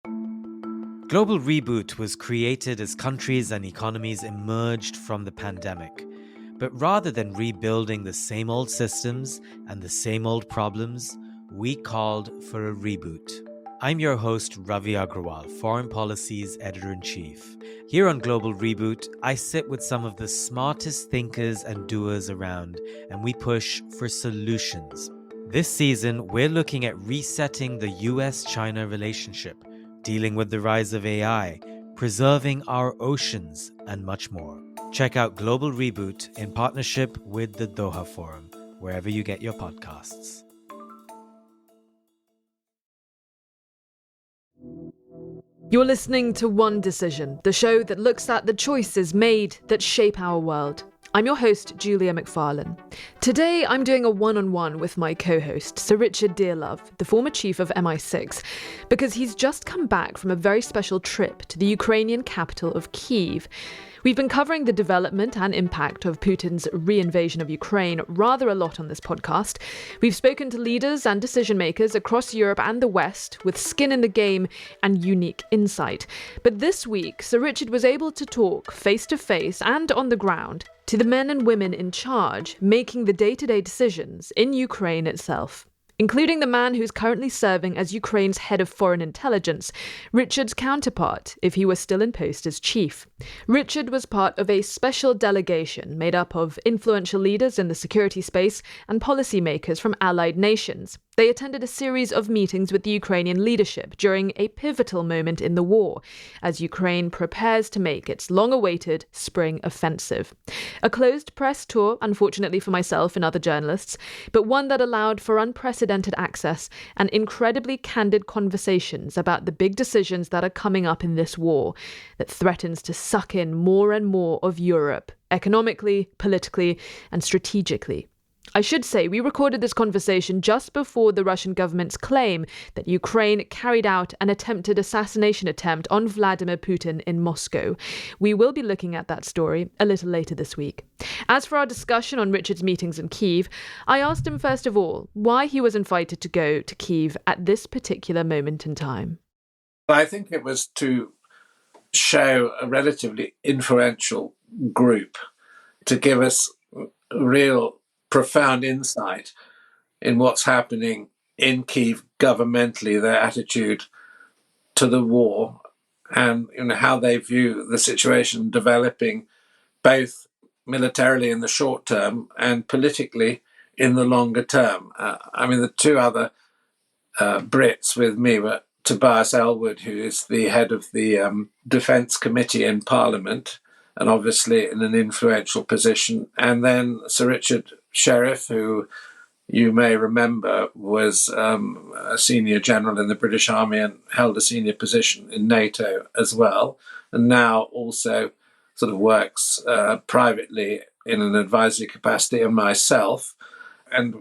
Global Reboot was created as countries and economies emerged from the pandemic. But rather than rebuilding the same old systems and the same old problems, we called for a reboot. I'm your host, Ravi Agrawal, Foreign Policy's Editor-in-Chief. Here on Global Reboot, I sit with some of the smartest thinkers and doers around, and we push for solutions. This season, we're looking at resetting the US-China relationship, dealing with the rise of AI, preserving our oceans, and much more. Check out Global Reboot in partnership with the Doha Forum, wherever you get your podcasts. You're listening to One Decision, the show that looks at the choices made that shape our world. I'm your host, Julia McFarlane. Today, I'm doing a one-on-one with my co-host, Sir Richard Dearlove, the former chief of MI6, because he's just come back from a very special trip to the Ukrainian capital of Kyiv. We've been covering the development and impact of Putin's re-invasion of Ukraine rather a lot on this podcast. We've spoken to leaders and decision makers across Europe and the West with skin in the game and unique insight. But this week, Sir Richard was able to talk face-to-face and on the ground to the men and women in charge making the day-to-day decisions in Ukraine itself, including the man who's currently serving as Ukraine's head of foreign intelligence, Richard's counterpart, if he were still in post as chief. Richard was part of a special delegation made up of influential leaders in the security space and policymakers from allied nations. They attended a series of meetings with the Ukrainian leadership during a pivotal moment in the war, as Ukraine prepares to make its long-awaited spring offensive. A closed press tour, unfortunately for myself and other journalists, but one that allowed for unprecedented access and incredibly candid conversations about the big decisions that are coming up in this war that threatens to suck in more and more of Europe, economically, politically, and strategically. I should say, we recorded this conversation just before the Russian government's claim that Ukraine carried out an attempted assassination attempt on Vladimir Putin in Moscow. We will be looking at that story a little later this week. As for our discussion on Richard's meetings in Kyiv, I asked him first of all why he was invited to go to Kyiv at this particular moment in time. I think it was to show a relatively influential group, to give us real profound insight in what's happening in Kyiv governmentally, their attitude to the war, and how they view the situation developing both militarily in the short term and politically in the longer term. The two other Brits with me were Tobias Ellwood, who is the head of the Defence Committee in Parliament, and obviously in an influential position, and then Sir Richard Sheriff, who you may remember was a senior general in the British Army and held a senior position in NATO as well, and now also sort of works privately in an advisory capacity, and myself. And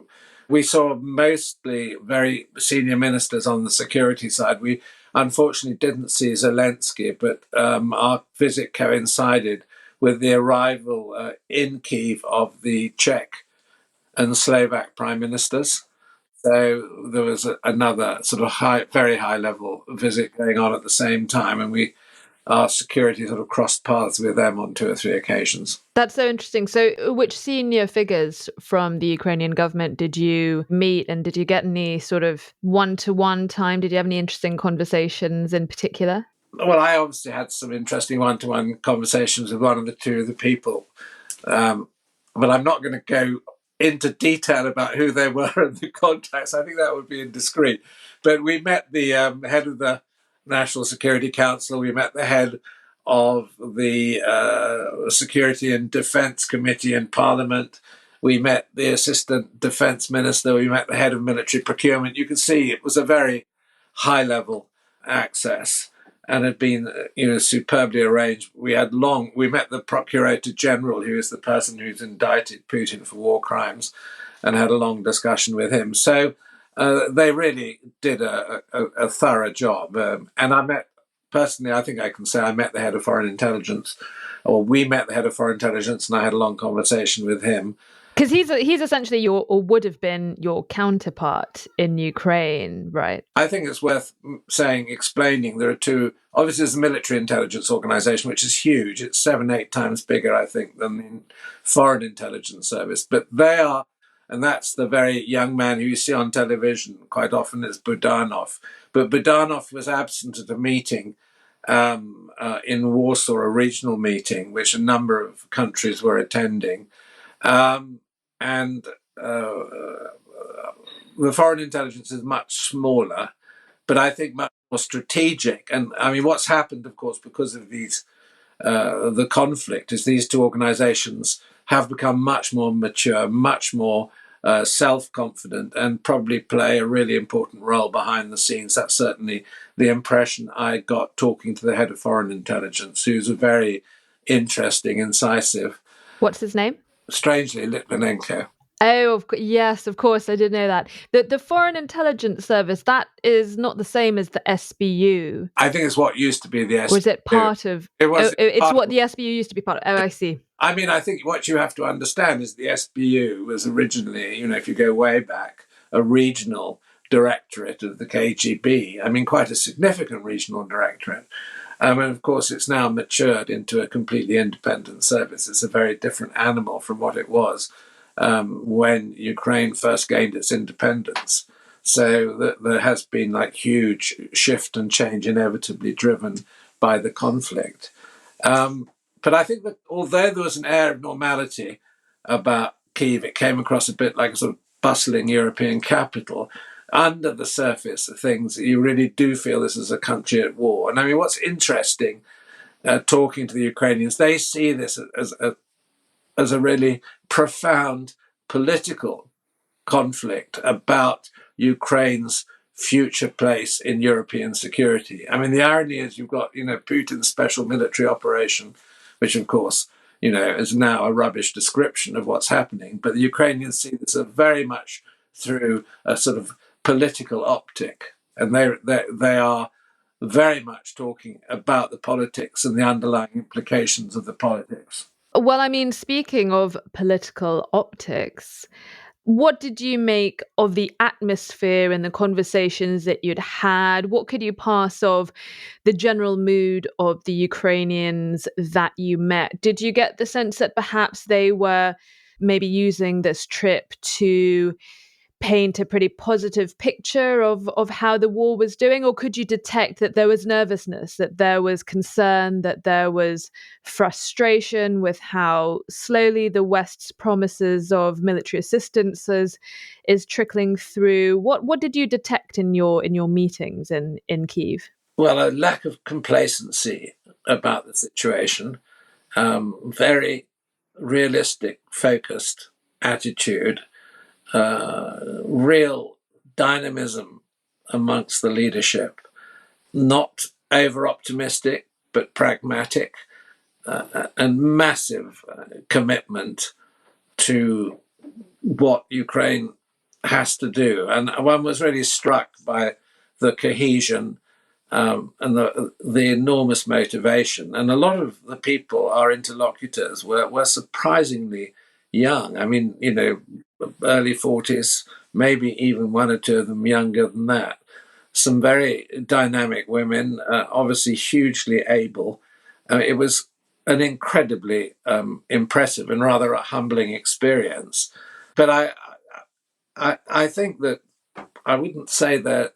we saw mostly very senior ministers on the security side. We unfortunately didn't see Zelensky, but our visit coincided with the arrival in Kyiv of the Czech and Slovak prime ministers. So there was another sort of very high level visit going on at the same time, and our security sort of crossed paths with them on 2 or 3 occasions. That's so interesting. So which senior figures from the Ukrainian government did you meet, and did you get any sort of one-to-one time? Did you have any interesting conversations in particular? Well, I obviously had some interesting one-to-one conversations with one or two of the people, but I'm not going to go into detail about who they were and the contacts. I think that would be indiscreet. But we met the head of the National Security Council. We met the head of the Security and Defence Committee in Parliament. We met the Assistant Defence Minister. We met the head of military procurement. You can see it was a very high-level access and had been superbly arranged. We met the Procurator General, who is the person who's indicted Putin for war crimes, and had a long discussion with him. So they really did a thorough job. And I met, personally, I think I can say I met the head of foreign intelligence, or we met the head of foreign intelligence, and I had a long conversation with him. Because he's essentially your, or would have been your counterpart in Ukraine, right? I think it's worth explaining. There are two. Obviously, there's a military intelligence organization, which is huge. It's 7-8 times bigger, I think, than the Foreign Intelligence Service. But they are, and that's the very young man who you see on television quite often is Budanov. But Budanov was absent at a meeting in Warsaw, a regional meeting, which a number of countries were attending. And the foreign intelligence is much smaller, but I think much more strategic. And I mean, what's happened, of course, because of these the conflict, is these two organizations have become much more mature, much more self-confident, and probably play a really important role behind the scenes. That's certainly the impression I got talking to the head of foreign intelligence, who's a very interesting, incisive. What's his name? Strangely, Litvinenko. Oh, yes, of course, I did know that. The Foreign Intelligence Service, that is not the same as the SBU. I think it's what used to be the SBU. Or is it part of... It was. It's what the SBU used to be part of. Oh, I see. I mean, I think what you have to understand is the SBU was originally, if you go way back, a regional directorate of the KGB. I mean, quite a significant regional directorate. And of course, it's now matured into a completely independent service. It's a very different animal from what it was when Ukraine first gained its independence. So there has been huge shift and change inevitably driven by the conflict. But I think that although there was an air of normality about Kyiv, it came across a bit like a sort of bustling European capital. Under the surface of things, you really do feel this is a country at war. And I mean, what's interesting, talking to the Ukrainians, they see this as a really profound political conflict about Ukraine's future place in European security. I mean, the irony is you've got, Putin's special military operation, which of course, is now a rubbish description of what's happening. But the Ukrainians see this very much through a sort of political optic. And they are very much talking about the politics and the underlying implications of the politics. Well, I mean, speaking of political optics, what did you make of the atmosphere and the conversations that you'd had? What could you pass of the general mood of the Ukrainians that you met? Did you get the sense that perhaps they were maybe using this trip to paint a pretty positive picture of how the war was doing? Or could you detect that there was nervousness, that there was concern, that there was frustration with how slowly the West's promises of military assistance is trickling through? What did you detect in your meetings in Kyiv? Well, a lack of complacency about the situation, very realistic, focused attitude, real dynamism amongst the leadership, not over-optimistic, but pragmatic, and massive commitment to what Ukraine has to do. And one was really struck by the cohesion and the enormous motivation. And a lot of the people, our interlocutors, were surprisingly young. I mean, early 40s, maybe even one or two of them younger than that. Some very dynamic women, obviously hugely able. It was an incredibly impressive and rather a humbling experience. But I think that I wouldn't say they're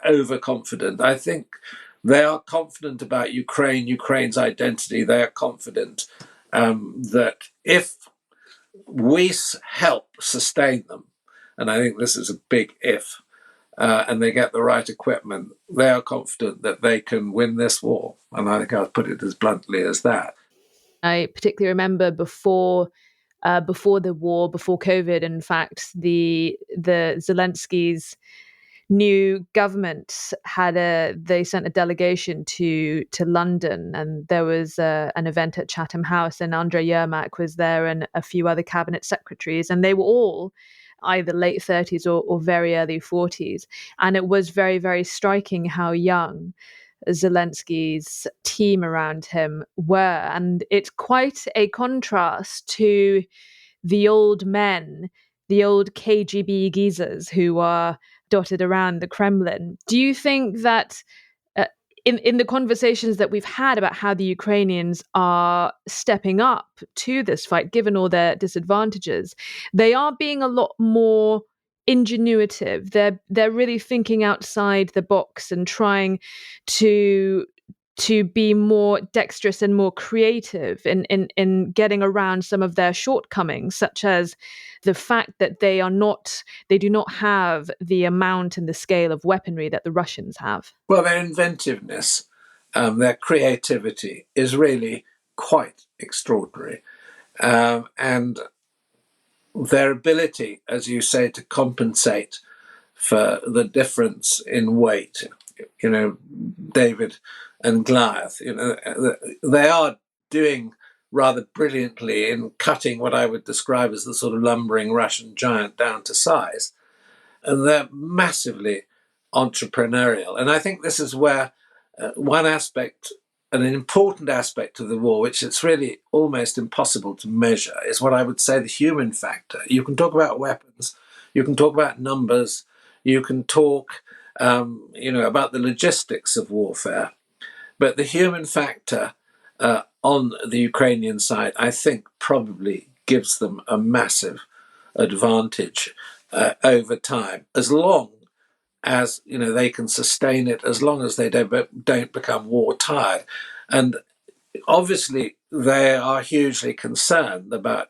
overconfident. I think they are confident about Ukraine's identity. They are confident that if we help sustain them, and I think this is a big if, and they get the right equipment, they are confident that they can win this war. And I think I'll put it as bluntly as that. I particularly remember before the war, before COVID, in fact, the Zelensky's new government they sent a delegation to London, and there was an event at Chatham House, and Andrei Yermak was there and a few other cabinet secretaries, and they were all either late 30s or very early 40s. And it was very, very striking how young Zelensky's team around him were. And it's quite a contrast to the old men, the old KGB geezers who are dotted around the Kremlin. Do you think that in the conversations that we've had about how the Ukrainians are stepping up to this fight, given all their disadvantages, they are being a lot more ingenuitive? They're really thinking outside the box and trying to be more dexterous and more creative in getting around some of their shortcomings, such as the fact that they do not have the amount and the scale of weaponry that the Russians have. Well, their inventiveness, their creativity is really quite extraordinary. And their ability, as you say, to compensate for the difference in weight, David and Goliath, they are doing rather brilliantly in cutting what I would describe as the sort of lumbering Russian giant down to size. And they're massively entrepreneurial. And I think this is where one aspect, an important aspect of the war, which it's really almost impossible to measure, is what I would say the human factor. You can talk about weapons, you can talk about numbers, you can talk about the logistics of warfare. But the human factor on the Ukrainian side, I think, probably gives them a massive advantage over time, as long as they can sustain it, as long as they don't become war tired. And obviously, they are hugely concerned about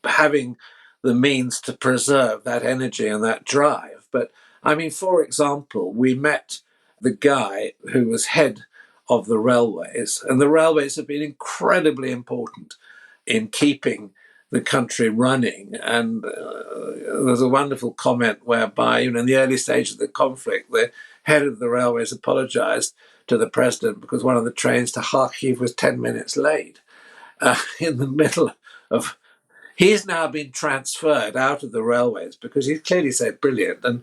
having the means to preserve that energy and that drive. But I mean, for example, we met the guy who was head of the railways, and the railways have been incredibly important in keeping the country running. And there's a wonderful comment whereby, in the early stage of the conflict, the head of the railways apologized to the president because one of the trains to Kyiv was 10 minutes late. In the middle of, he's now been transferred out of the railways because he's clearly so brilliant. And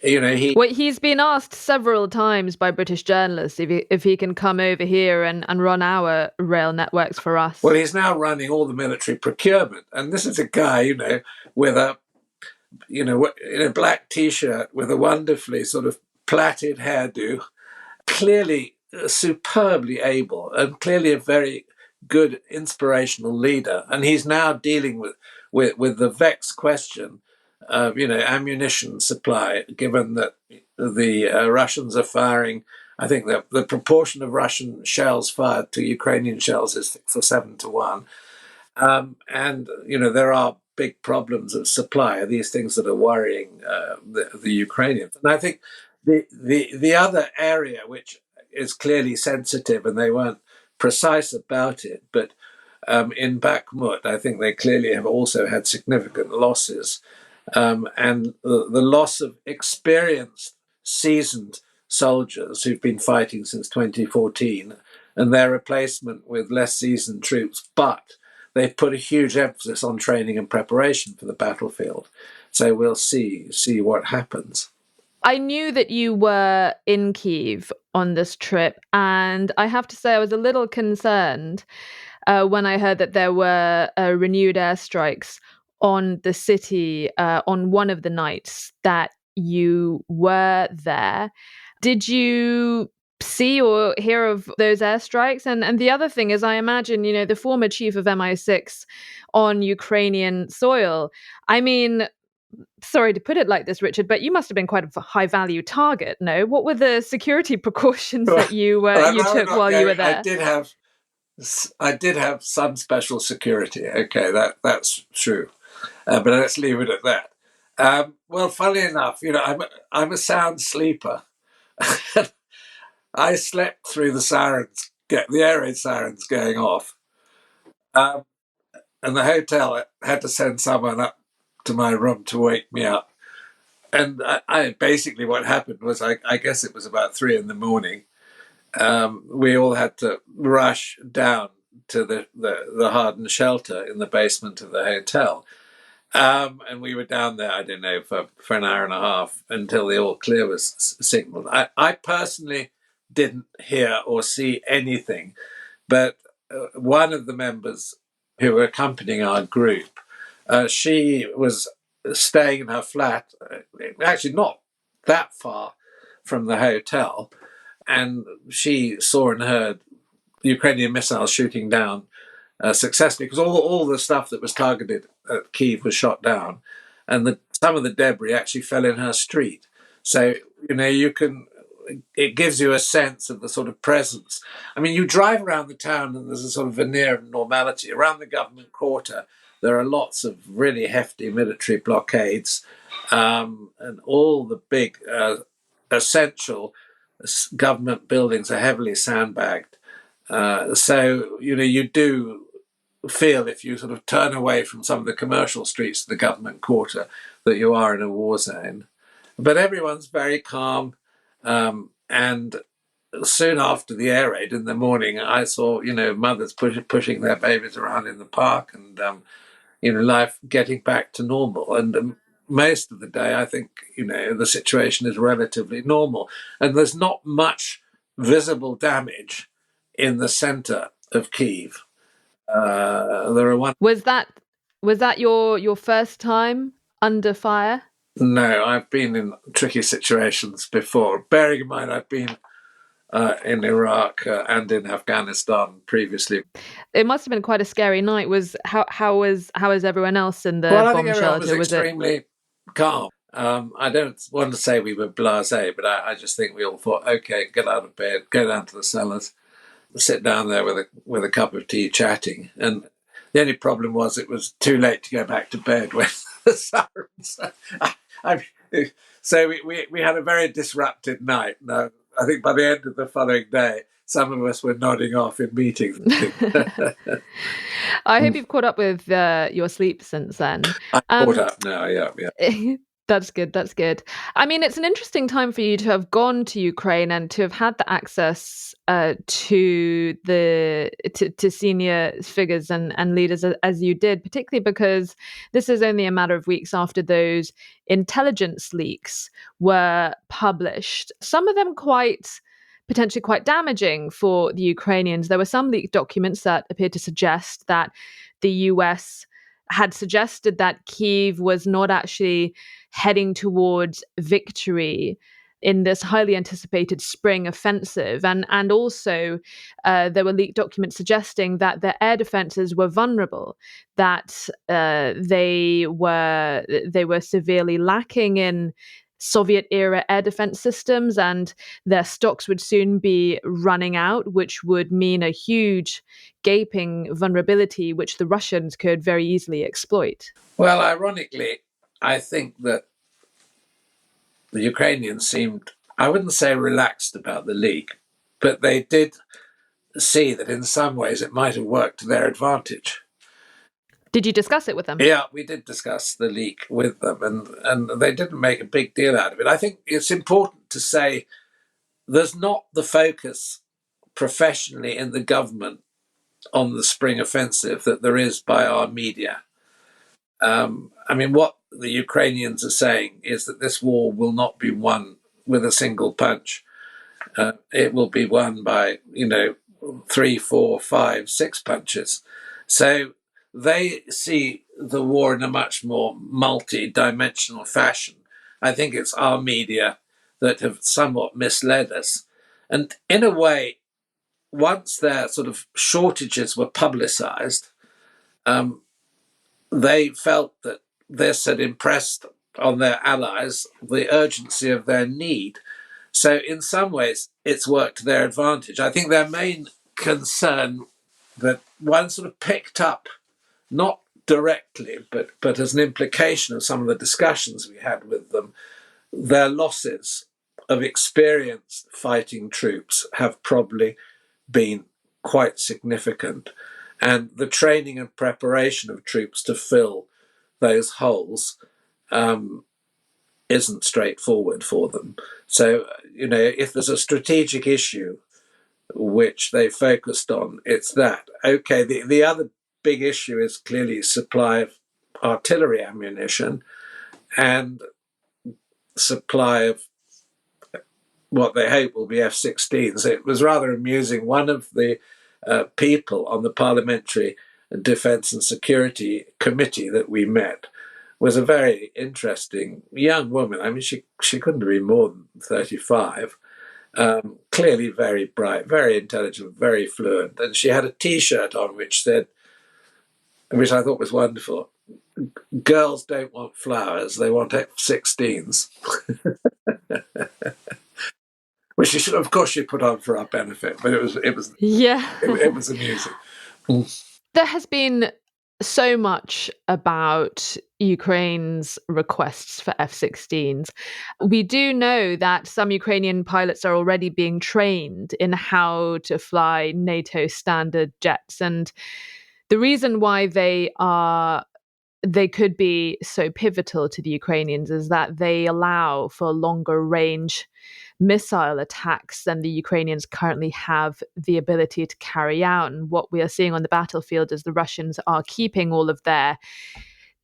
he's been asked several times by British journalists if he can come over here and run our rail networks for us. Well, he's now running all the military procurement, and this is a guy, with a, in a black T-shirt with a wonderfully sort of plaited hairdo, clearly superbly able and clearly a very good inspirational leader. And he's now dealing with the vexed question of ammunition supply, given that the Russians are firing. I think that the proportion of Russian shells fired to Ukrainian shells is 7-1, and there are big problems of supply. These things that are worrying the Ukrainians. And I think the other area which is clearly sensitive, and they weren't precise about it, but in Bakhmut, I think they clearly have also had significant losses. And the loss of experienced, seasoned soldiers who've been fighting since 2014, and their replacement with less seasoned troops, but they've put a huge emphasis on training and preparation for the battlefield. So we'll see what happens. I knew that you were in Kyiv on this trip, and I have to say I was a little concerned when I heard that there were renewed airstrikes on the city on one of the nights that you were there. Did you see or hear of those airstrikes? And the other thing is, I imagine, the former chief of MI6 on Ukrainian soil. I mean, sorry to put it like this, Richard, but you must have been quite a high value target, no? What were the security precautions that you took while you were there? I did have some special security. Okay, that's true. But let's leave it at that. Well, funnily enough, I'm a sound sleeper. I slept through the sirens, the air raid sirens going off, and the hotel had to send someone up to my room to wake me up. And I basically, what happened was, I guess it was about 3 a.m. We all had to rush down to the hardened shelter in the basement of the hotel. And we were down there, I don't know, for an hour and a half until the all clear was signaled. I personally didn't hear or see anything, but one of the members who were accompanying our group She was staying in her flat, actually not that far from the hotel, and she saw and heard Ukrainian missiles shooting down successfully, because all the stuff that was targeted at Kyiv was shot down, and some of the debris actually fell in her street. So, it gives you a sense of the sort of presence. I mean, you drive around the town and there's a sort of veneer of normality. Around the government quarter, there are lots of really hefty military blockades, and all the big essential government buildings are heavily sandbagged. So, you do feel, if you sort of turn away from some of the commercial streets of the government quarter, that you are in a war zone. But everyone's very calm. And soon after the air raid in the morning, I saw, mothers pushing their babies around in the park, and, life getting back to normal. And most of the day, I think, the situation is relatively normal. And there's not much visible damage in the center of Kyiv. There are one. Was that your first time under fire? No, I've been in tricky situations before. Bearing in mind, I've been in Iraq and in Afghanistan previously. It must have been quite a scary night. How was everyone else in the I bomb think everyone shelter? was extremely calm. I don't want to say we were blasé, but I just think we all thought, okay, get out of bed, go down to the cellars, sit down there with a cup of tea chatting. And the only problem was it was too late to go back to bed when the sirens. So we had a very disrupted night. Now, I think by the end of the following day, some of us were nodding off in meetings. I hope you've caught up with your sleep since then. I'm caught up now, yeah. That's good. That's good. I mean, it's an interesting time for you to have gone to Ukraine and to have had the access to senior figures and leaders as you did, particularly because this is only a matter of weeks after those intelligence leaks were published. Some of them potentially quite damaging for the Ukrainians. There were some leaked documents that appeared to suggest that the US had suggested that Kyiv was not actually heading towards victory in this highly anticipated spring offensive. And also there were leaked documents suggesting that their air defenses were vulnerable, that they were severely lacking in Soviet-era air defense systems, and their stocks would soon be running out, which would mean a huge gaping vulnerability which the Russians could very easily exploit. Well, ironically, I think that the Ukrainians seemed, I wouldn't say relaxed about the leak, but they did see that in some ways it might have worked to their advantage. Did you discuss it with them? Yeah, we did discuss the leak with them, and they didn't make a big deal out of it. I think it's important to say there's not the focus professionally in the government on the spring offensive that there is by our media. I mean, what the Ukrainians are saying is that this war will not be won with a single punch. It will be won by, 3, 4, 5, 6 punches. So they see the war in a much more multi-dimensional fashion. I think it's our media that have somewhat misled us. And in a way, once their sort of shortages were publicized, they felt that this had impressed on their allies the urgency of their need. So in some ways, it's worked to their advantage. I think their main concern that one sort of picked up, not directly, but as an implication of some of the discussions we had with them, their losses of experienced fighting troops have probably been quite significant. And the training and preparation of troops to fill those holes isn't straightforward for them. So, if there's a strategic issue which they focused on, it's that. Okay, the other big issue is clearly supply of artillery ammunition and supply of what they hope will be F-16s. It was rather amusing. One of the people on the parliamentary Defence and Security Committee that we met was a very interesting young woman. I mean, she couldn't have been more than 35. Clearly very bright, very intelligent, very fluent. And she had a T-shirt on which said, which I thought was wonderful, "Girls don't want flowers, they want F-16s." Which she should, of course, she put on for our benefit, but it was amusing. There has been so much about Ukraine's requests for F-16s. We do know that some Ukrainian pilots are already being trained in how to fly NATO standard jets, and the reason why they could be so pivotal to the Ukrainians is that they allow for longer range missile attacks than the Ukrainians currently have the ability to carry out. And what we are seeing on the battlefield is the Russians are keeping all of their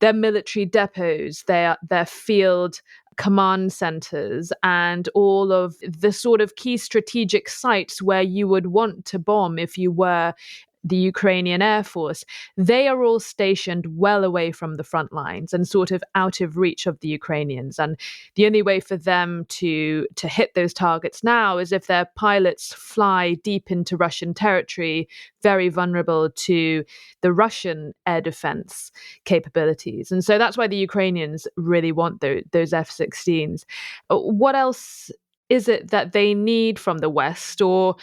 military depots, their field command centers, and all of the sort of key strategic sites where you would want to bomb if you were the Ukrainian Air Force. They are all stationed well away from the front lines and sort of out of reach of the Ukrainians. And the only way for them to hit those targets now is if their pilots fly deep into Russian territory, very vulnerable to the Russian air defense capabilities. And so that's why the Ukrainians really want those F-16s. What else is it that they need from the West, or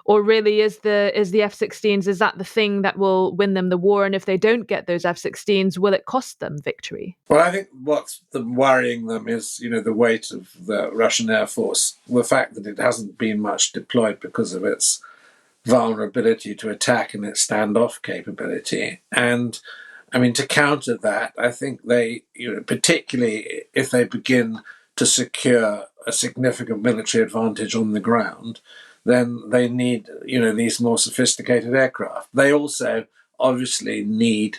really is the F-16s, is that the thing that will win them the war? And if they don't get those F-16s, will it cost them victory? Well, I think what's worrying them is, the weight of the Russian Air Force, the fact that it hasn't been much deployed because of its vulnerability to attack and its standoff capability. And I mean, to counter that, I think they, particularly if they begin to secure a significant military advantage on the ground, then they need, these more sophisticated aircraft. They also obviously need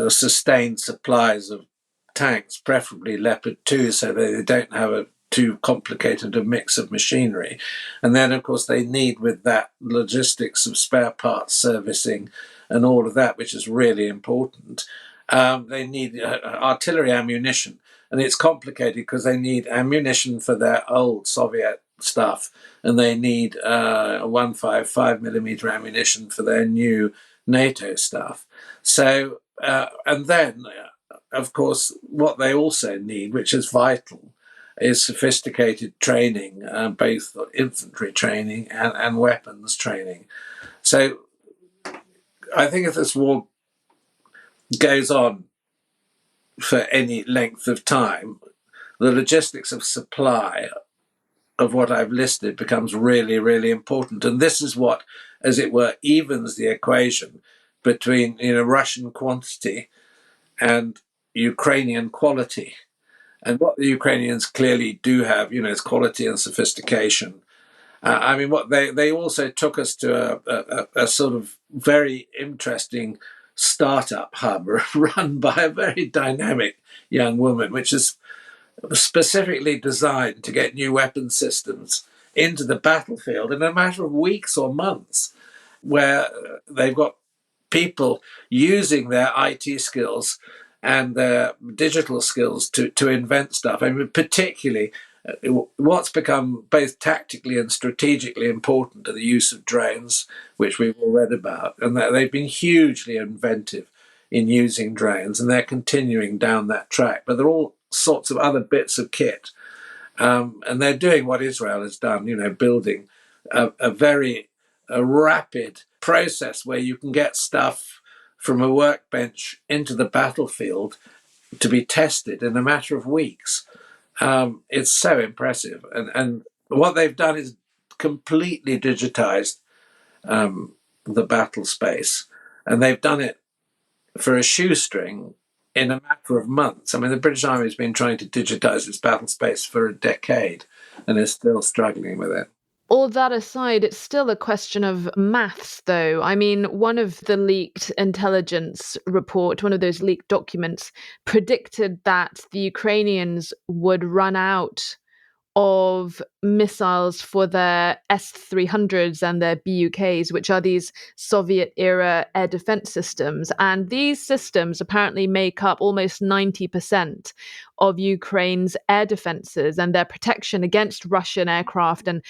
sustained supplies of tanks, preferably Leopard 2, so they don't have a too complicated a mix of machinery. And then, of course, they need, with that, logistics of spare parts servicing and all of that, which is really important. They need artillery ammunition. And it's complicated because they need ammunition for their old Soviet stuff, and they need 155 millimeter ammunition for their new NATO stuff. So, and then, of course, what they also need, which is vital, is sophisticated training, both infantry training and weapons training. So I think if this war goes on for any length of time, the logistics of supply of what I've listed becomes really, really important. And this is what, as it were, evens the equation between, Russian quantity and Ukrainian quality. And what the Ukrainians clearly do have, is quality and sophistication. I mean, what they also took us to a sort of very interesting startup hub run by a very dynamic young woman, which is specifically designed to get new weapon systems into the battlefield in a matter of weeks or months, where they've got people using their IT skills and their digital skills to invent stuff. I mean, particularly what's become both tactically and strategically important are the use of drones, which we've all read about, and that they've been hugely inventive in using drones, and they're continuing down that track. But they're all sorts of other bits of kit, and they're doing what Israel has done, building a very rapid process where you can get stuff from a workbench into the battlefield to be tested in a matter of weeks. It's so impressive. And what they've done is completely digitized the battle space. And they've done it for a shoestring in a matter of months. I mean, the British Army has been trying to digitize its battle space for a decade and is still struggling with it. All that aside, it's still a question of maths, though. I mean, one of the leaked intelligence report, one of those leaked documents, predicted that the Ukrainians would run out of missiles for their S-300s and their BUKs, which are these Soviet-era air defense systems. And these systems apparently make up almost 90% of Ukraine's air defenses and their protection against Russian aircraft and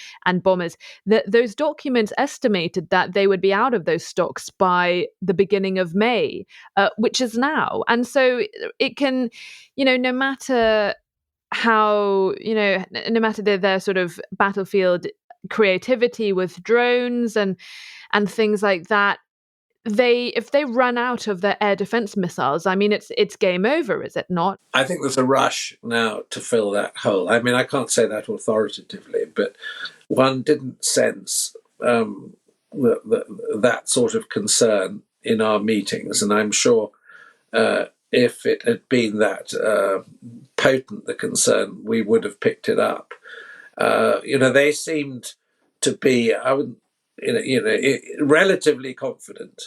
bombers. Those documents estimated that they would be out of those stocks by the beginning of May, which is now. And so it can, no matter how, no matter their sort of battlefield creativity with drones and things like that, if they run out of their air defense missiles, I mean, it's game over, is it not? I think there's a rush now to fill that hole. I mean, I can't say that authoritatively, but one didn't sense that sort of concern in our meetings, and I'm sure if it had been that potent the concern, we would have picked it up. They seemed to be, relatively confident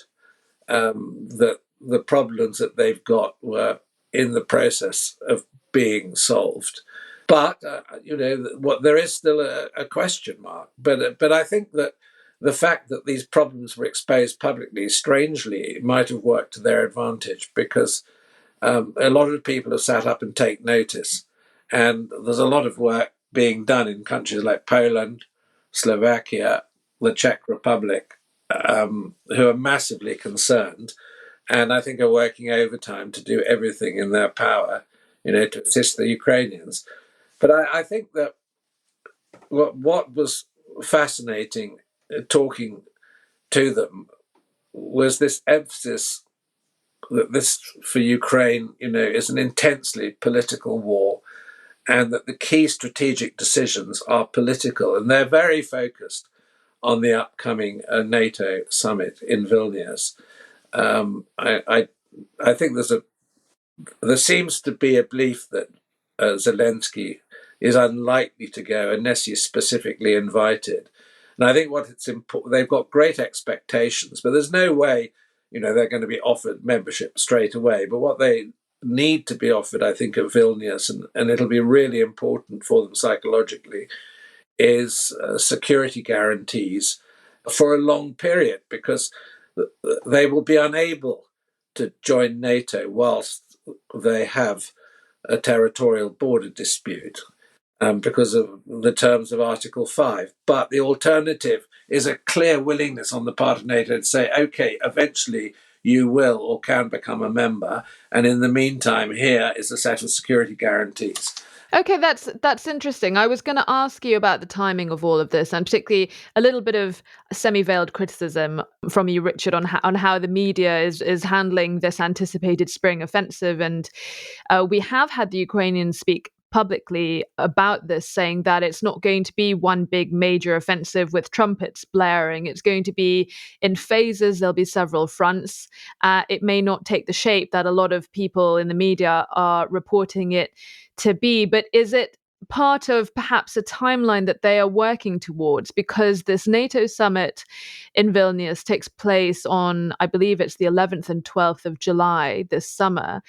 that the problems that they've got were in the process of being solved. But there is still a question mark. But I think that the fact that these problems were exposed publicly, strangely, might have worked to their advantage, because a lot of people have sat up and take notice. And there's a lot of work being done in countries like Poland, Slovakia, the Czech Republic, who are massively concerned, and I think are working overtime to do everything in their power, to assist the Ukrainians. But I think that what was fascinating talking to them was this emphasis that this, for Ukraine, is an intensely political war, and that the key strategic decisions are political, and they're very focused on the upcoming NATO summit in Vilnius. I think there seems to be a belief that Zelensky is unlikely to go unless he's specifically invited. And I think they've got great expectations, but there's no way, they're going to be offered membership straight away. But what they need to be offered, I think, at Vilnius, and it'll be really important for them psychologically, is security guarantees for a long period, because they will be unable to join NATO whilst they have a territorial border dispute because of the terms of Article 5. But the alternative is a clear willingness on the part of NATO to say, okay, eventually you will or can become a member, and in the meantime, here is a set of security guarantees. Okay, that's interesting. I was going to ask you about the timing of all of this, and particularly a little bit of semi-veiled criticism from you, Richard, on how the media is handling this anticipated spring offensive. And we have had the Ukrainians speak publicly about this, saying that it's not going to be one big major offensive with trumpets blaring. It's going to be in phases. There'll be several fronts. It may not take the shape that a lot of people in the media are reporting it to be, but is it part of perhaps a timeline that they are working towards? Because this NATO summit in Vilnius takes place on, I believe it's the 11th and 12th of July this summer.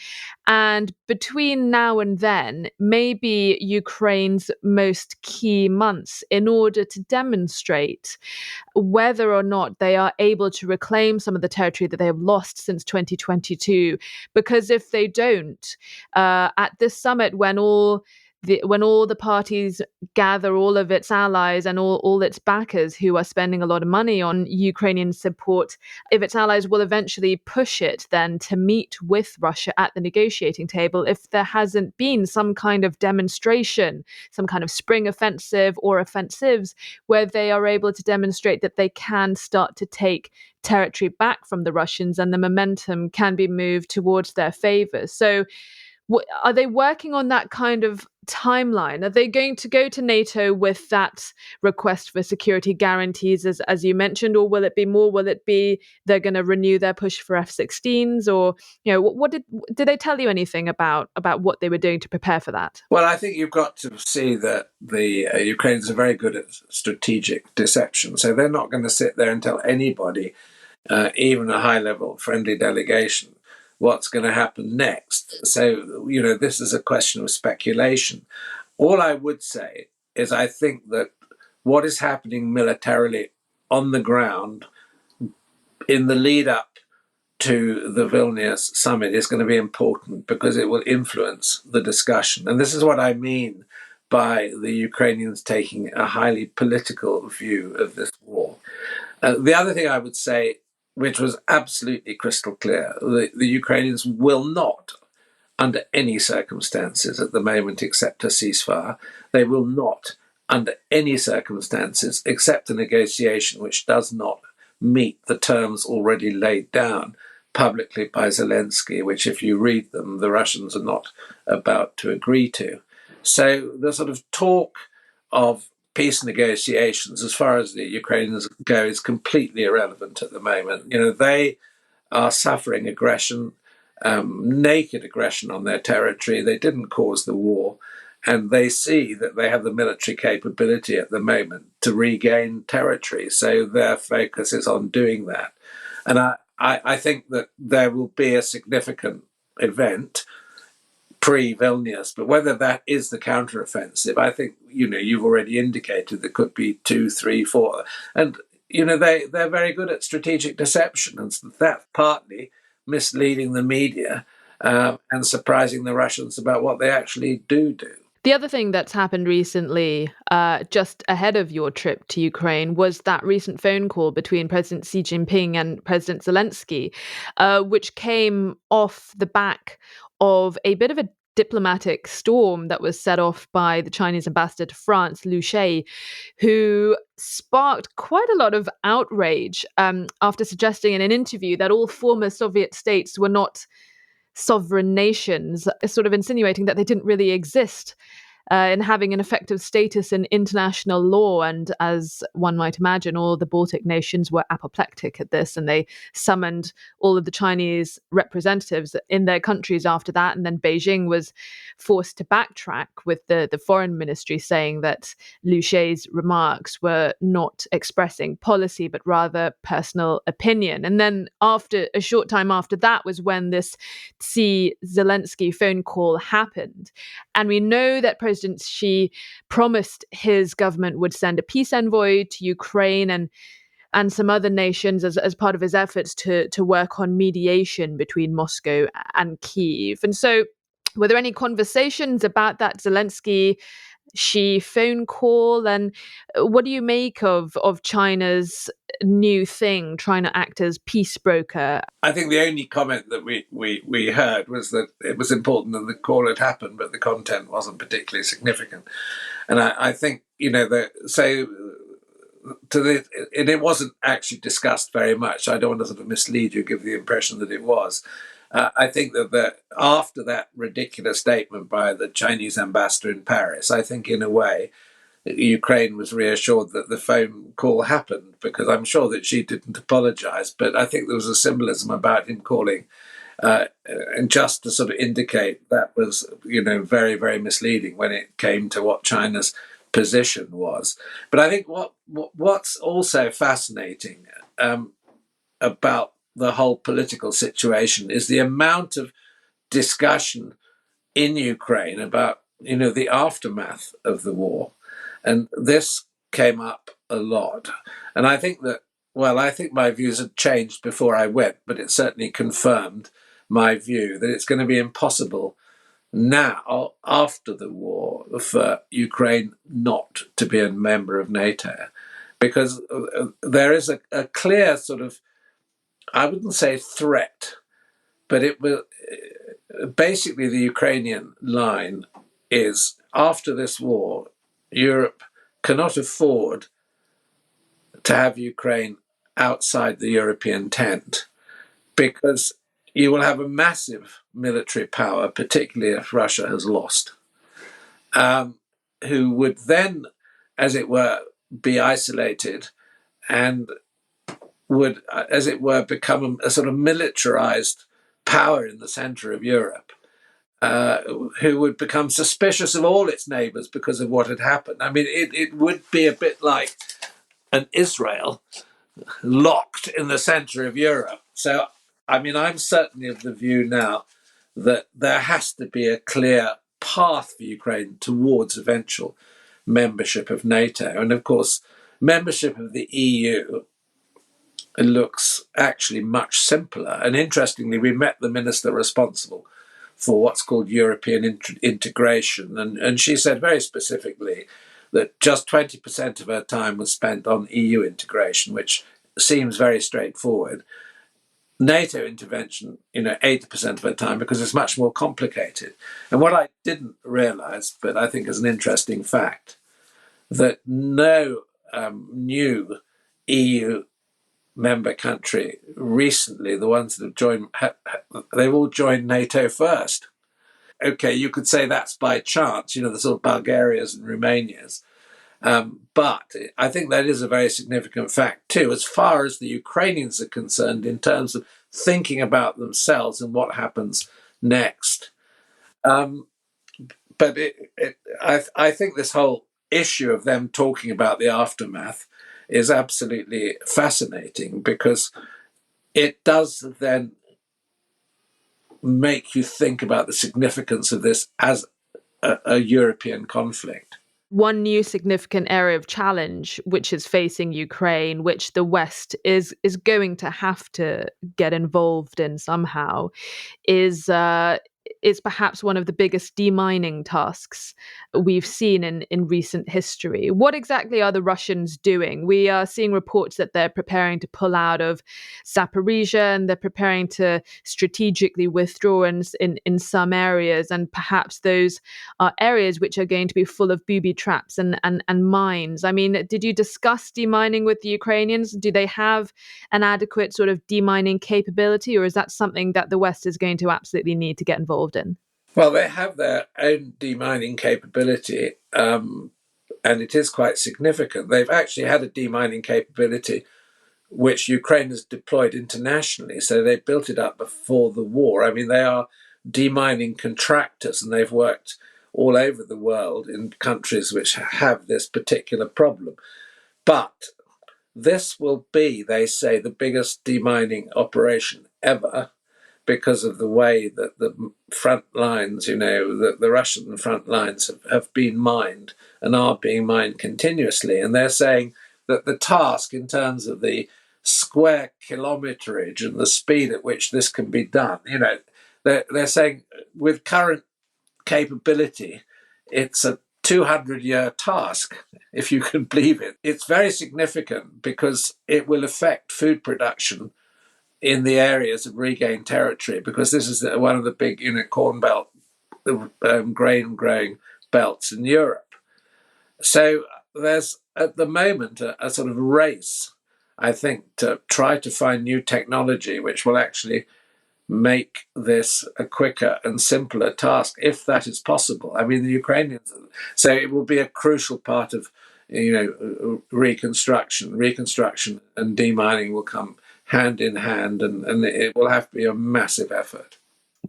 And between now and then, maybe Ukraine's most key months in order to demonstrate whether or not they are able to reclaim some of the territory that they have lost since 2022. Because if they don't, at this summit, when all the parties gather all of its allies and all its backers who are spending a lot of money on Ukrainian support, if its allies will eventually push it then to meet with Russia at the negotiating table, if there hasn't been some kind of demonstration, some kind of spring offensive or offensives where they are able to demonstrate that they can start to take territory back from the Russians and the momentum can be moved towards their favor. So are they working on that kind of timeline? Are they going to go to NATO with that request for security guarantees, as you mentioned, or will it be more? Will it be they're going to renew their push for F-16s, or what did they tell you anything about what they were doing to prepare for that? Well, I think you've got to see that the Ukrainians are very good at strategic deception, so they're not going to sit there and tell anybody, even a high-level friendly delegation, what's going to happen next. So, this is a question of speculation. All I would say is I think that what is happening militarily on the ground in the lead up to the Vilnius summit is going to be important because it will influence the discussion. And this is what I mean by the Ukrainians taking a highly political view of this war. The other thing I would say, which was absolutely crystal clear, the Ukrainians will not, under any circumstances at the moment, accept a ceasefire. They will not, under any circumstances, accept a negotiation which does not meet the terms already laid down publicly by Zelensky, which, if you read them, the Russians are not about to agree to. So the sort of talk of peace negotiations, as far as the Ukrainians go, is completely irrelevant at the moment. You know, they are suffering aggression, naked aggression on their territory. They didn't cause the war. And they see that they have the military capability at the moment to regain territory. So their focus is on doing that. And I think that there will be a significant event pre-Vilnius, but whether that is the counteroffensive, I think, you know, you've already indicated there could be 2, 3, 4. And, you know, they're very good at strategic deception, and that's partly misleading the media and surprising the Russians about what they actually do. The other thing that's happened recently, just ahead of your trip to Ukraine, was that recent phone call between President Xi Jinping and President Zelensky, which came off the back of a bit of a diplomatic storm that was set off by the Chinese ambassador to France, Liu She, who sparked quite a lot of outrage after suggesting in an interview that all former Soviet states were not sovereign nations, sort of insinuating that they didn't really exist in having an effective status in international law. And as one might imagine, all the Baltic nations were apoplectic at this, and they summoned all of the Chinese representatives in their countries after that. And then Beijing was forced to backtrack with the foreign ministry saying that Liu She's remarks were not expressing policy, but rather personal opinion. And then after a short time after that was when this Zelensky phone call happened. And we know that President Xi promised his government would send a peace envoy to Ukraine and some other nations as part of his efforts to work on mediation between Moscow and Kyiv. And so were there any conversations about that Zelensky-Xi phone call? And what do you make of China's new thing, trying to act as peace broker? I think the only comment that we heard was that it was important that the call had happened, but the content wasn't particularly significant. And I think, you know, and it wasn't actually discussed very much. I don't want to sort of mislead you, give the impression that it was. I think that after that ridiculous statement by the Chinese ambassador in Paris, I think in a way, Ukraine was reassured that the phone call happened, because I'm sure that she didn't apologize, but I think there was a symbolism about him calling, and just to sort of indicate that was, you know, very, very misleading when it came to what China's position was. But I think what's also fascinating about the whole political situation is the amount of discussion in Ukraine about, you know, the aftermath of the war. And this came up a lot. And I think that, well, I think my views had changed before I went, but it certainly confirmed my view that it's going to be impossible now, after the war, for Ukraine not to be a member of NATO. Because there is a clear sort of, I wouldn't say threat, but it will basically, the Ukrainian line is, after this war, Europe cannot afford to have Ukraine outside the European tent, because you will have a massive military power, particularly if Russia has lost, who would then, as it were, be isolated and would, as it were, become a sort of militarized power in the center of Europe, who would become suspicious of all its neighbors because of what had happened. I mean, it would be a bit like an Israel locked in the center of Europe. So, I mean, I'm certainly of the view now that there has to be a clear path for Ukraine towards eventual membership of NATO. And of course, membership of the EU looks actually much simpler. And interestingly, we met the minister responsible for what's called European integration. And she said very specifically that just 20% of her time was spent on EU integration, which seems very straightforward. NATO intervention, 80% of her time, because it's much more complicated. And what I didn't realize, but I think is an interesting fact, that no new EU member country recently, the ones that have joined, they've all joined NATO first. Okay, you could say that's by chance, the sort of Bulgarias and Romanias. But I think that is a very significant fact too, as far as the Ukrainians are concerned, in terms of thinking about themselves and what happens next. But I think this whole issue of them talking about the aftermath is absolutely fascinating, because it does then make you think about the significance of this as a European conflict. One new significant area of challenge which is facing Ukraine, which the West is going to have to get involved in somehow, is perhaps one of the biggest demining tasks we've seen in recent history. What exactly are the Russians doing? We are seeing reports that they're preparing to pull out of Zaporizhia, and they're preparing to strategically withdraw in some areas, and perhaps those are areas which are going to be full of booby traps and mines. I mean, did you discuss demining with the Ukrainians? Do they have an adequate sort of demining capability, or is that something that the West is going to absolutely need to get involved in? Well, they have their own demining capability, and it is quite significant. They've actually had a demining capability which Ukraine has deployed internationally, so they built it up before the war. I mean, they are demining contractors, and they've worked all over the world in countries which have this particular problem. But this will be, they say, the biggest demining operation ever, because of the way that the front lines, the Russian front lines have been mined and are being mined continuously. And they're saying that the task, in terms of the square kilometerage and the speed at which this can be done, they're saying with current capability, it's a 200-year task, if you can believe it. It's very significant because it will affect food production in the areas of regained territory, because this is one of the big, corn belt, grain growing belts in Europe. So there's at the moment a sort of race, I think, to try to find new technology which will actually make this a quicker and simpler task, if that is possible. I mean, the Ukrainians, so it will be a crucial part of, reconstruction. Reconstruction and demining will come hand in hand, and it will have to be a massive effort.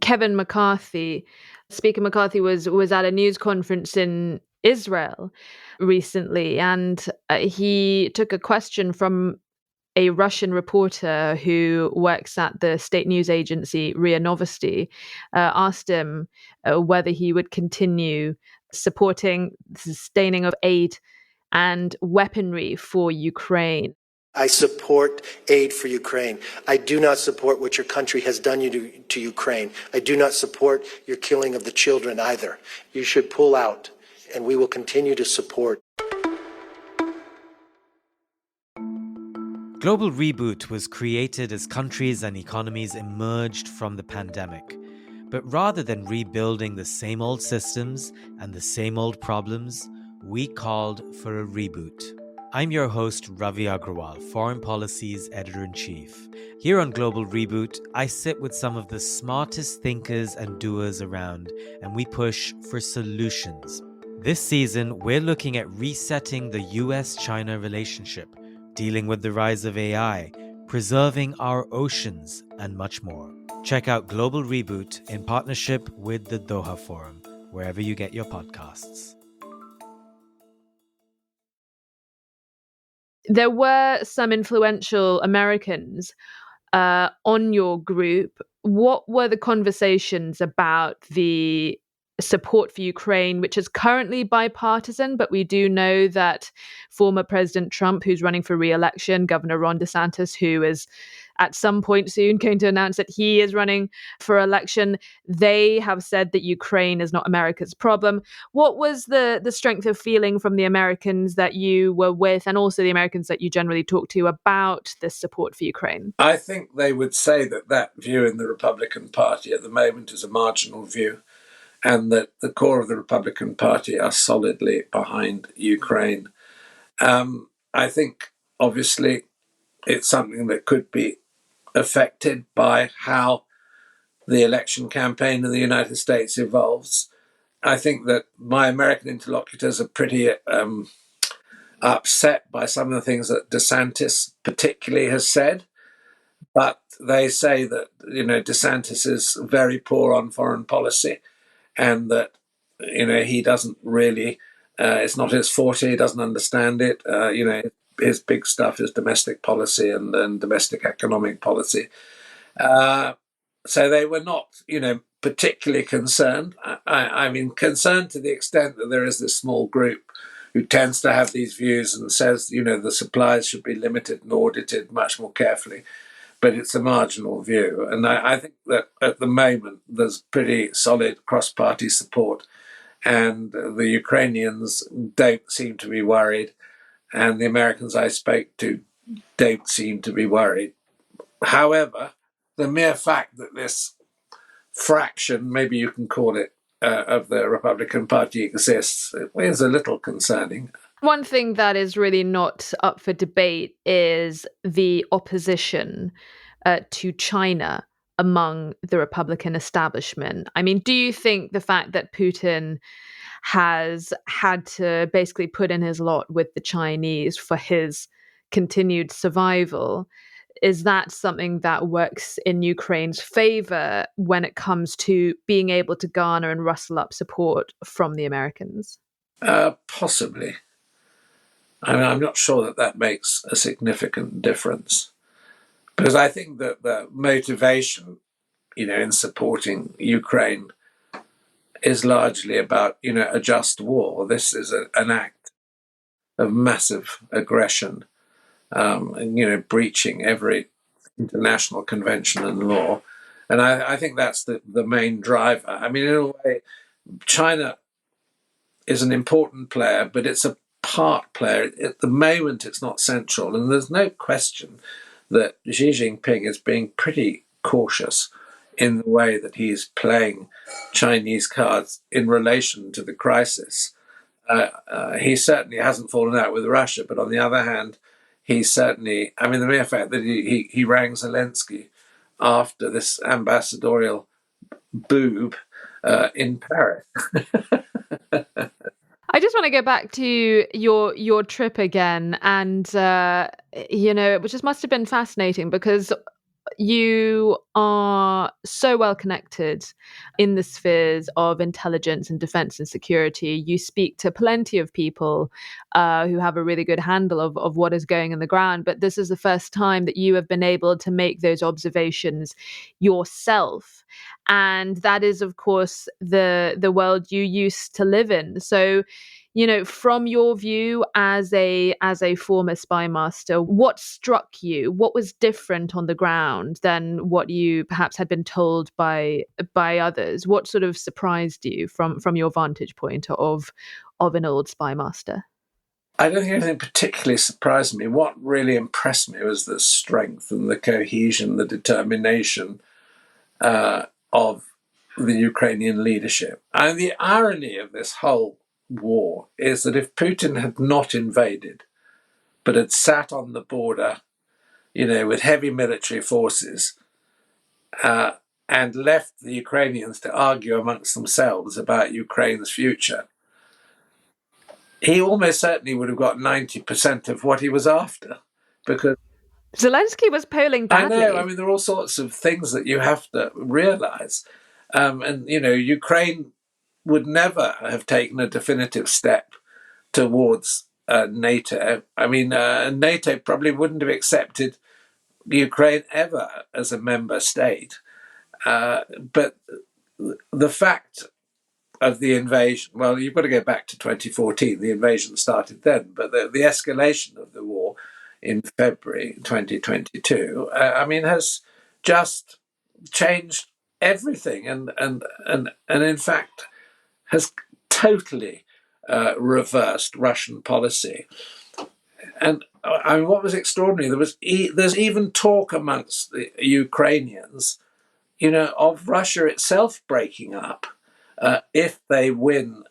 Kevin McCarthy, Speaker McCarthy, was at a news conference in Israel recently, and he took a question from a Russian reporter who works at the state news agency RIA Novosti, asked him whether he would continue supporting the sustaining of aid and weaponry for Ukraine. I support aid for Ukraine. I do not support what your country has done to Ukraine. I do not support your killing of the children either. You should pull out, and we will continue to support. Global Reboot was created as countries and economies emerged from the pandemic. But rather than rebuilding the same old systems and the same old problems, we called for a reboot. I'm your host, Ravi Agrawal, Foreign Policy's Editor-in-Chief. Here on Global Reboot, I sit with some of the smartest thinkers and doers around, and we push for solutions. This season, we're looking at resetting the US-China relationship, dealing with the rise of AI, preserving our oceans, and much more. Check out Global Reboot in partnership with the Doha Forum, wherever you get your podcasts. There were some influential Americans on your group. What were the conversations about the support for Ukraine, which is currently bipartisan, but we do know that former President Trump, who's running for re-election, Governor Ron DeSantis, who is at some point soon going to announce that he is running for election, they have said that Ukraine is not America's problem. What was the strength of feeling from the Americans that you were with, and also the Americans that you generally talk to, about this support for Ukraine? I think they would say that that view in the Republican Party at the moment is a marginal view, and that the core of the Republican Party are solidly behind Ukraine. I think, obviously, it's something that could be affected by how the election campaign in the United States evolves. I think that my American interlocutors are pretty upset by some of the things that DeSantis particularly has said, but they say that, DeSantis is very poor on foreign policy, and that, he doesn't really, it's not his forte, he doesn't understand it. His big stuff is domestic policy and domestic economic policy. So they were not, particularly concerned. I mean, concerned to the extent that there is this small group who tends to have these views and says, the supplies should be limited and audited much more carefully. But it's a marginal view. And I think that at the moment there's pretty solid cross-party support. And the Ukrainians don't seem to be worried. And the Americans I spoke to don't seem to be worried. However, the mere fact that this fraction, maybe you can call it, of the Republican Party exists is a little concerning. One thing that is really not up for debate is the opposition to China among the Republican establishment. I mean, do you think the fact that Putin has had to basically put in his lot with the Chinese for his continued survival, is that something that works in Ukraine's favor when it comes to being able to garner and rustle up support from the Americans? Possibly. I mean, I'm not sure that makes a significant difference, because I think that the motivation, in supporting Ukraine is largely about, a just war. This is an act of massive aggression, and, breaching every international convention and law. And I think that's the main driver. I mean, in a way, China is an important player, but it's a part player. At the moment, it's not central. And there's no question that Xi Jinping is being pretty cautious in the way that he's playing Chinese cards in relation to the crisis. He certainly hasn't fallen out with Russia, but on the other hand, he certainly, I mean, the mere fact that he rang Zelensky after this ambassadorial boob in Paris. I just want to go back to your trip again, and it just must have been fascinating because you are so well connected in the spheres of intelligence and defense and security. You speak to plenty of people who have a really good handle of what is going on the ground. But this is the first time that you have been able to make those observations yourself. And that is, of course, the world you used to live in. So, from your view as a former spy master, what struck you? What was different on the ground than what you perhaps had been told by others? What sort of surprised you from your vantage point of an old spy master? I don't think anything particularly surprised me. What really impressed me was the strength and the cohesion, the determination of the Ukrainian leadership. And the irony of this whole war is that if Putin had not invaded, but had sat on the border, with heavy military forces, and left the Ukrainians to argue amongst themselves about Ukraine's future, he almost certainly would have got 90% of what he was after, because Zelensky was polling badly. I know. I mean, there are all sorts of things that you have to realize. And, Ukraine would never have taken a definitive step towards NATO. I mean, NATO probably wouldn't have accepted Ukraine ever as a member state. But the fact of the invasion. Well, you've got to go back to 2014. The invasion started then, but the escalation of the war in February 2022, has just changed everything, and in fact has totally reversed Russian policy. And what was extraordinary, there's even talk amongst the Ukrainians, of Russia itself breaking up if they win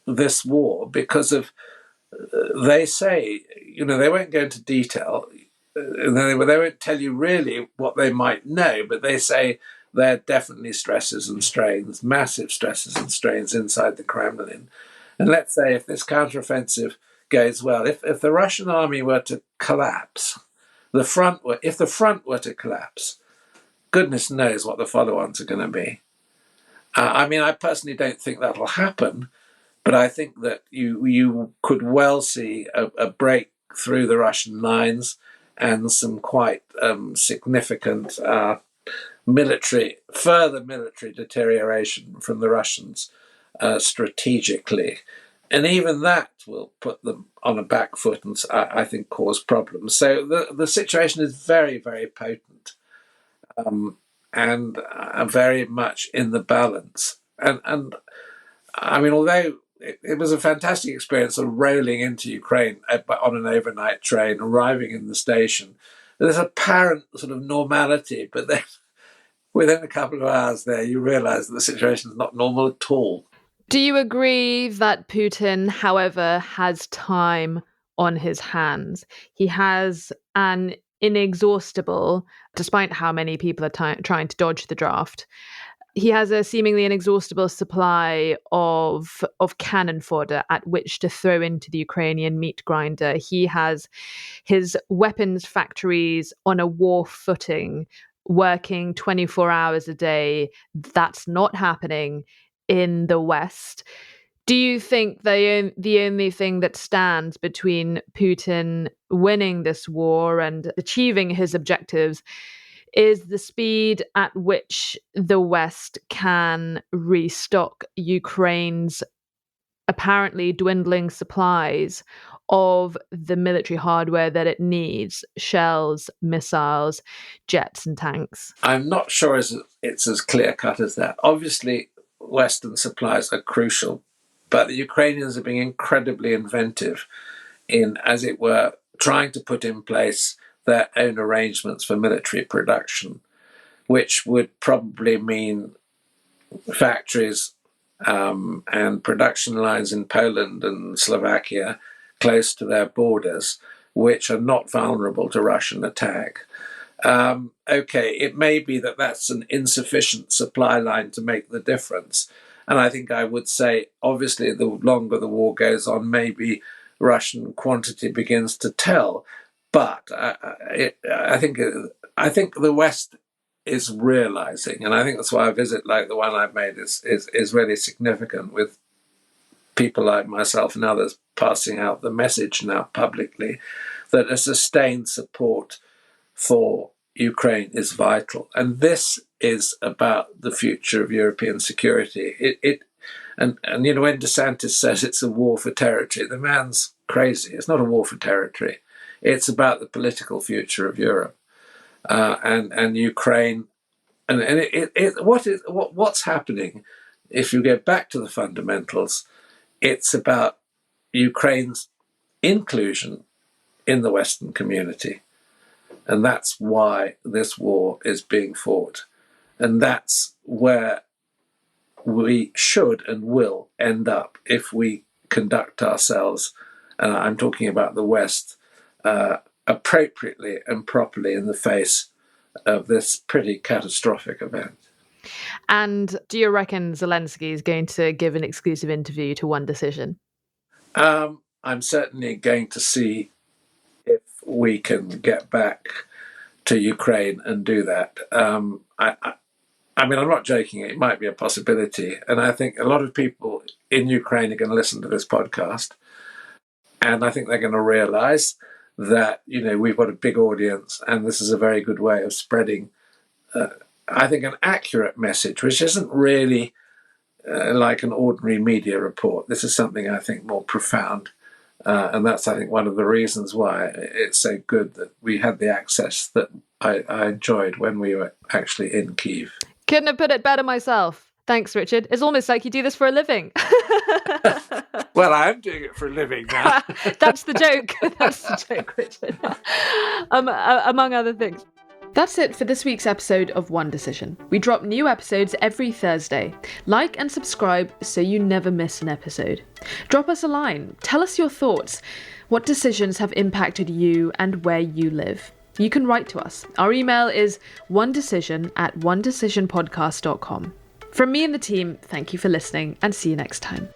this war, because of, they say, they won't go into detail, they won't tell you really what they might know, but they say there are definitely stresses and strains, massive stresses and strains inside the Kremlin. And let's say if this counteroffensive goes well, if the Russian army were to collapse, if the front were to collapse, goodness knows what the follow-ons are going to be. I personally don't think that'll happen, but I think that you could well see a break through the Russian lines and some quite significant further military deterioration from the Russians strategically. And even that will put them on a back foot and, I think, cause problems. So the situation is very, very potent. And very much in the balance. And although it was a fantastic experience of rolling into Ukraine on an overnight train, arriving in the station, there's apparent sort of normality, but then within a couple of hours there, you realize that the situation is not normal at all. Do you agree that Putin, however, has time on his hands? He has an inexhaustible, despite how many people are trying to dodge the draft, he has a seemingly inexhaustible supply of cannon fodder at which to throw into the Ukrainian meat grinder. He has his weapons factories on a war footing, working 24 hours a day. That's not happening in the West. Do you think the only thing that stands between Putin winning this war and achieving his objectives is the speed at which the West can restock Ukraine's apparently dwindling supplies of the military hardware that it needs: shells, missiles, jets and tanks? I'm not sure it's as clear-cut as that. Obviously, Western supplies are crucial, but the Ukrainians are being incredibly inventive in, as it were, trying to put in place their own arrangements for military production, which would probably mean factories and production lines in Poland and Slovakia close to their borders, which are not vulnerable to Russian attack. Okay, it may be that that's an insufficient supply line to make the difference. And I think I would say, obviously, the longer the war goes on, maybe Russian quantity begins to tell. But I think the West is realizing, and I think that's why a visit like the one I've made is really significant, with people like myself and others passing out the message now publicly that a sustained support for Ukraine is vital. And this is about the future of European security. And when DeSantis says it's a war for territory, the man's crazy. It's not a war for territory. It's about the political future of Europe and Ukraine. And what's happening, if you go back to the fundamentals, it's about Ukraine's inclusion in the Western community. And that's why this war is being fought. And that's where we should and will end up if we conduct ourselves, and I'm talking about the West, appropriately and properly in the face of this pretty catastrophic event. And do you reckon Zelensky is going to give an exclusive interview to One Decision? I'm certainly going to see if we can get back to Ukraine and do that. I'm not joking. It might be a possibility. And I think a lot of people in Ukraine are going to listen to this podcast. And I think they're going to realize that, we've got a big audience, and this is a very good way of spreading, I think, an accurate message, which isn't really like an ordinary media report. This is something I think more profound. And that's, I think, one of the reasons why it's so good that we had the access that I enjoyed when we were actually in Kyiv. Couldn't have put it better myself. Thanks, Richard. It's almost like you do this for a living. Well, I am doing it for a living now. That's the joke. That's the joke, Richard. Among other things. That's it for this week's episode of One Decision. We drop new episodes every Thursday. Like and subscribe so you never miss an episode. Drop us a line. Tell us your thoughts. What decisions have impacted you and where you live? You can write to us. Our email is onedecision@onedecisionpodcast.com. From me and the team, thank you for listening and see you next time.